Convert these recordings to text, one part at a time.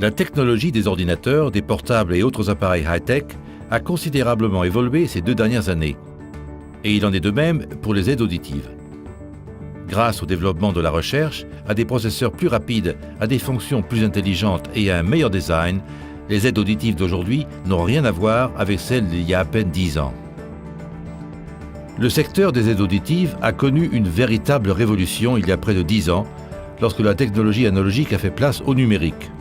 La technologie des ordinateurs, des portables et autres appareils high-tech a considérablement évolué ces 2 dernières années. Et il en est de même pour les aides auditives. Grâce au développement de la recherche, à des processeurs plus rapides, à des fonctions plus intelligentes et à un meilleur design, les aides auditives d'aujourd'hui n'ont rien à voir avec celles d'il y a à peine 10 ans. Le secteur des aides auditives a connu une véritable révolution il y a près de 10 ans, lorsque la technologie analogique a fait place au numérique.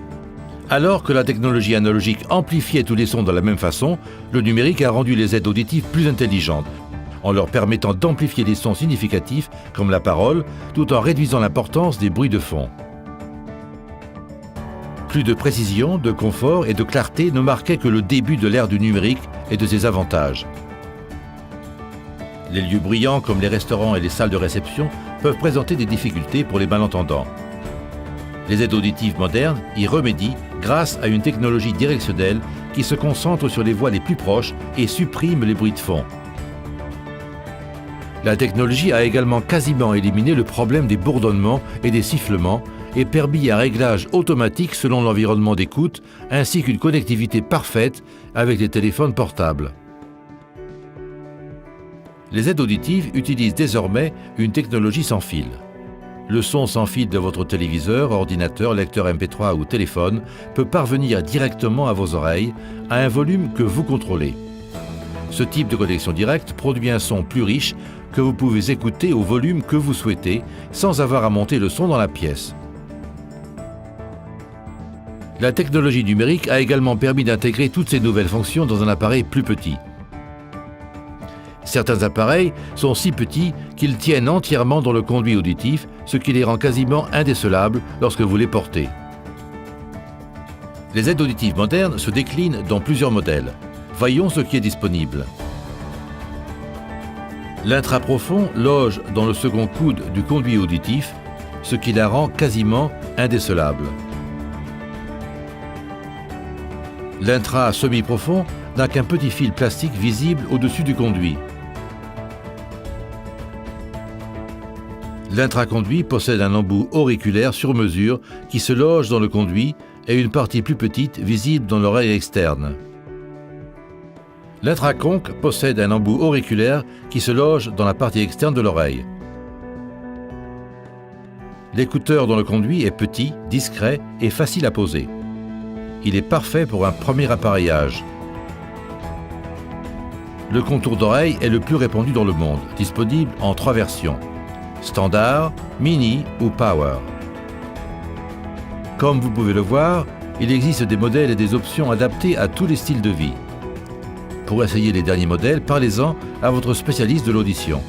Alors que la technologie analogique amplifiait tous les sons de la même façon, le numérique a rendu les aides auditives plus intelligentes, en leur permettant d'amplifier des sons significatifs comme la parole, tout en réduisant l'importance des bruits de fond. Plus de précision, de confort et de clarté ne marquaient que le début de l'ère du numérique et de ses avantages. Les lieux bruyants comme les restaurants et les salles de réception peuvent présenter des difficultés pour les malentendants. Les aides auditives modernes y remédient grâce à une technologie directionnelle qui se concentre sur les voix les plus proches et supprime les bruits de fond. La technologie a également quasiment éliminé le problème des bourdonnements et des sifflements et permis un réglage automatique selon l'environnement d'écoute ainsi qu'une connectivité parfaite avec les téléphones portables. Les aides auditives utilisent désormais une technologie sans fil. Le son sans fil de votre téléviseur, ordinateur, lecteur MP3 ou téléphone peut parvenir directement à vos oreilles à un volume que vous contrôlez. Ce type de connexion directe produit un son plus riche que vous pouvez écouter au volume que vous souhaitez sans avoir à monter le son dans la pièce. La technologie numérique a également permis d'intégrer toutes ces nouvelles fonctions dans un appareil plus petit. Certains appareils sont si petits qu'ils tiennent entièrement dans le conduit auditif, ce qui les rend quasiment indécelables lorsque vous les portez. Les aides auditives modernes se déclinent dans plusieurs modèles. Voyons ce qui est disponible. L'intraprofond loge dans le second coude du conduit auditif, ce qui la rend quasiment indécelable. L'intra-semi-profond n'a qu'un petit fil plastique visible au-dessus du conduit. L'intraconduit possède un embout auriculaire sur mesure qui se loge dans le conduit et une partie plus petite visible dans l'oreille externe. L'intraconque possède un embout auriculaire qui se loge dans la partie externe de l'oreille. L'écouteur dans le conduit est petit, discret et facile à poser. Il est parfait pour un premier appareillage. Le contour d'oreille est le plus répandu dans le monde, disponible en 3 versions. Standard, Mini ou Power. Comme vous pouvez le voir, il existe des modèles et des options adaptés à tous les styles de vie. Pour essayer les derniers modèles, parlez-en à votre spécialiste de l'audition.